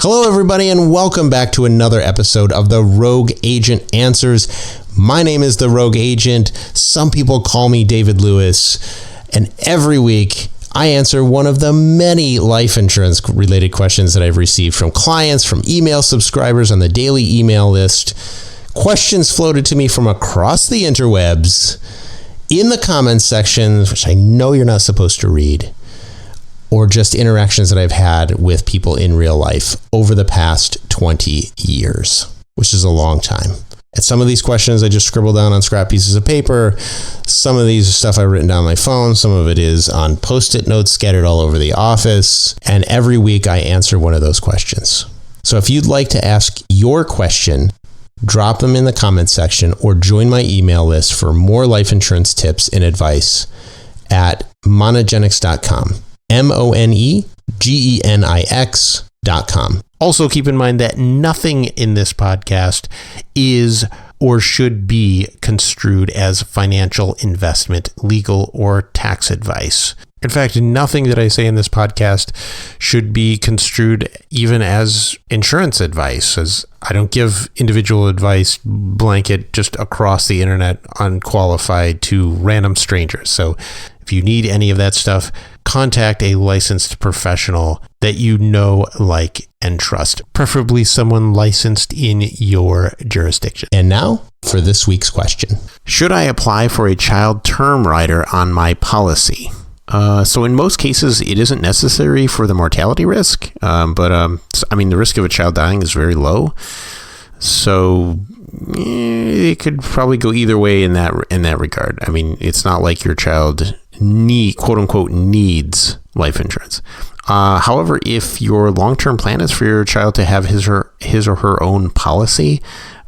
Hello, everybody, and welcome back to another episode of the Rogue Agent Answers. My name is the Rogue Agent. Some people call me David Lewis, and every week I answer one of the many life insurance related questions that I've received from clients, from email subscribers on the daily email list, questions floated to me from across the interwebs, in the comments sections, which I know you're not supposed to read, or just interactions that I've had with people in real life over the past 20 years, which is a long time. And some of these questions I just scribble down on scrap pieces of paper. Some of these are stuff I've written down on my phone. Some of it is on Post-it notes scattered all over the office. And every week I answer one of those questions. So if you'd like to ask your question, drop them in the comments section or join my email list for more life insurance tips and advice at monogenics.com. monegenics.com. Also, keep in mind that nothing in this podcast is or should be construed as financial, investment, legal, or tax advice. In fact, nothing that I say in this podcast should be construed even as insurance advice, as I don't give individual advice blanket just across the internet, unqualified, to random strangers. So if you need any of that stuff, contact a licensed professional that you know, like, and trust, preferably someone licensed in your jurisdiction. And now for this week's question. Should I apply for a child term rider on my policy? So in most cases, it isn't necessary for the mortality risk, but the risk of a child dying is very low. So it could probably go either way in that regard. I mean, it's not like your child quote unquote needs life insurance. However, if your long-term plan is for your child to have his or her own policy,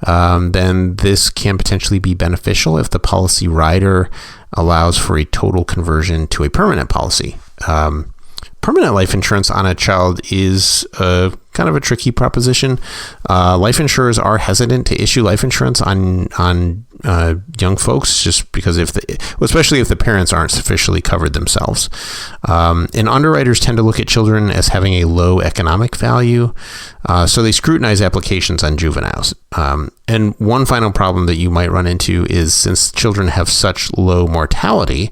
then this can potentially be beneficial if the policy rider allows for a total conversion to a permanent policy. Permanent life insurance on a child is kind of a tricky proposition. Life insurers are hesitant to issue life insurance on young folks, just because especially if the parents aren't sufficiently covered themselves. And underwriters tend to look at children as having a low economic value, so they scrutinize applications on juveniles. And one final problem that you might run into is, since children have such low mortality,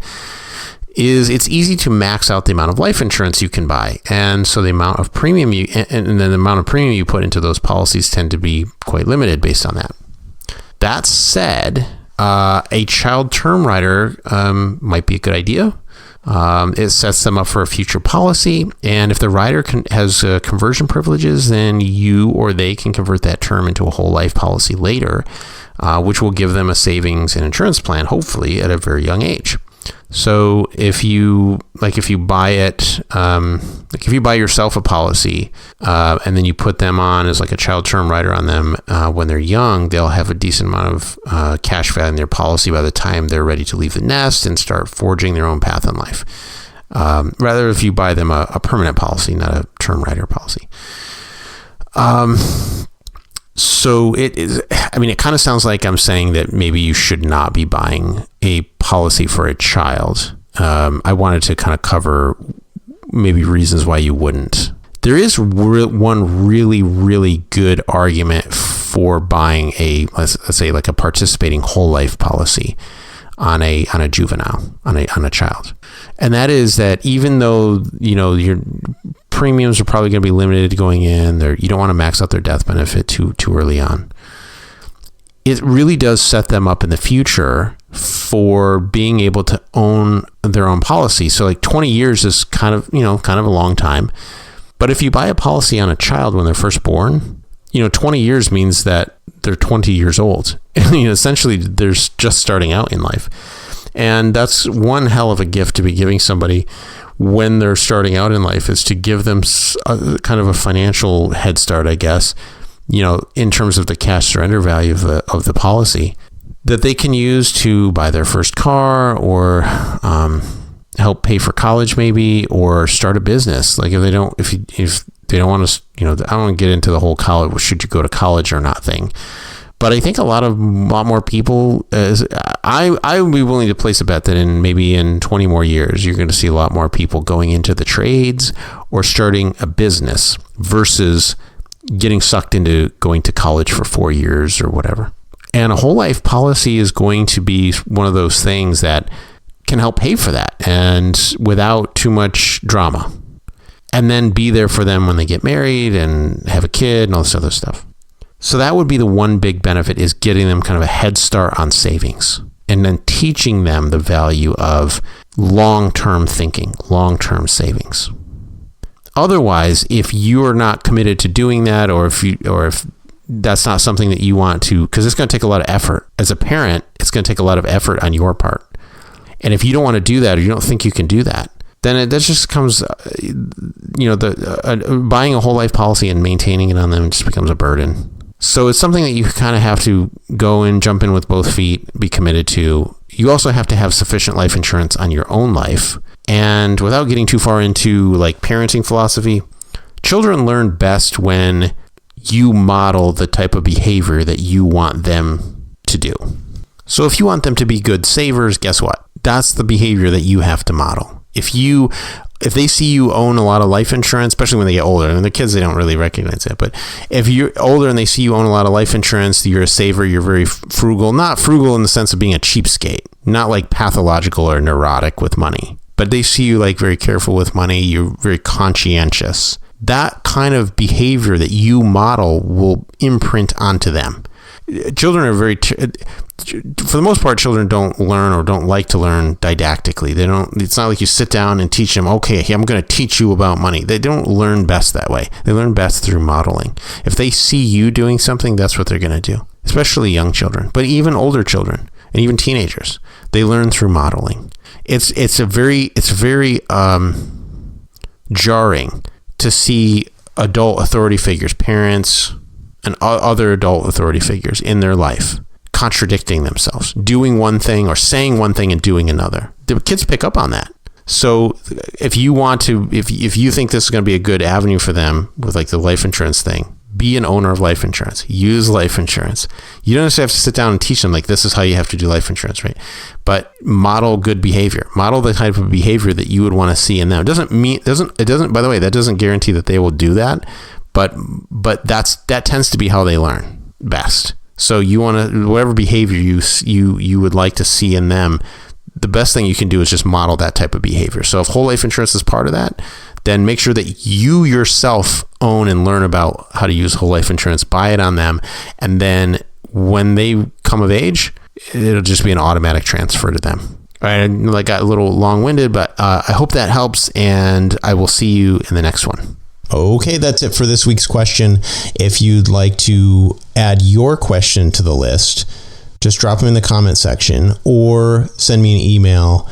it's easy to max out the amount of life insurance you can buy, and so the amount of premium you put into those policies tend to be quite limited based on that. That said, a child term rider might be a good idea. It sets them up for a future policy, and if the rider has conversion privileges, then you or they can convert that term into a whole life policy later, which will give them a savings and insurance plan, hopefully at a very young age. So if you buy yourself a policy, and then you put them on as like a child term rider on them when they're young, they'll have a decent amount of cash value in their policy by the time they're ready to leave the nest and start forging their own path in life. Rather, if you buy them a permanent policy, not a term rider policy. So it kind of sounds like I'm saying that maybe you should not be buying a policy for a child. I wanted to kind of cover maybe reasons why you wouldn't. There is one really, really good argument for buying let's say like a participating whole life policy on a juvenile, on a child. And that is that even though, your premiums are probably going to be limited going in there, you don't want to max out their death benefit too early on. It really does set them up in the future for being able to own their own policy. So like 20 years is kind of a long time. But if you buy a policy on a child when they're first born, 20 years means that they're 20 years old. Essentially, they're just starting out in life. And that's one hell of a gift to be giving somebody when they're starting out in life, is to give them kind of a financial head start, I guess, in terms of the cash surrender value of the policy, that they can use to buy their first car, or help pay for college maybe, or start a business. Like if they don't want to, I don't want to get into the whole college, should you go to college or not thing. But I think a lot more people, I would be willing to place a bet that in 20 more years, you're going to see a lot more people going into the trades or starting a business versus getting sucked into going to college for 4 years or whatever. And a whole life policy is going to be one of those things that can help pay for that, and without too much drama. And then be there for them when they get married and have a kid and all this other stuff. So that would be the one big benefit, is getting them kind of a head start on savings, and then teaching them the value of long-term thinking, long-term savings. Otherwise, if you're not committed to doing that, or if that's not something that you want to, because it's going to take a lot of effort. As a parent, it's going to take a lot of effort on your part. And if you don't want to do that, or you don't think you can do that, then that just comes, buying a whole life policy and maintaining it on them just becomes a burden. So it's something that you kind of have to go and jump in with both feet, be committed to. You also have to have sufficient life insurance on your own life. And without getting too far into like parenting philosophy, children learn best when you model the type of behavior that you want them to do. So if you want them to be good savers, guess what? That's the behavior that you have to model. If they see you own a lot of life insurance, especially when they get older, and the kids, they don't really recognize it, but if you're older and they see you own a lot of life insurance, you're a saver, you're very frugal, not frugal in the sense of being a cheapskate, not like pathological or neurotic with money, but they see you like very careful with money, you're very conscientious. That kind of behavior that you model will imprint onto them. Children are for the most part, children don't learn or don't like to learn didactically. It's not like you sit down and teach them, okay, I'm going to teach you about money. They don't learn best that way. They learn best through modeling. If they see you doing something, that's what they're going to do, especially young children, but even older children and even teenagers, they learn through modeling. It's very jarring to see adult authority figures, parents, and other adult authority figures in their life contradicting themselves, doing one thing or saying one thing and doing another. The kids pick up on that. So if you think this is going to be a good avenue for them with like the life insurance thing, be an owner of life insurance. Use life insurance. You don't necessarily have to sit down and teach them like this is how you have to do life insurance, right? But model good behavior. Model the type of behavior that you would want to see in them. By the way, that doesn't guarantee that they will do that, but that tends to be how they learn best. So you want to, whatever behavior you would like to see in them, the best thing you can do is just model that type of behavior. So if whole life insurance is part of that, then make sure that you yourself own and learn about how to use whole life insurance, buy it on them, and then when they come of age, it'll just be an automatic transfer to them. All right, I got a little long-winded, but I hope that helps, and I will see you in the next one. Okay, that's it for this week's question. If you'd like to add your question to the list, just drop them in the comment section or send me an email.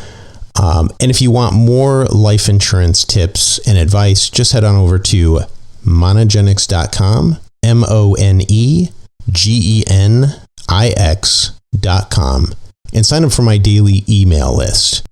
And if you want more life insurance tips and advice, just head on over to monogenics.com, monegeniix.com, and sign up for my daily email list.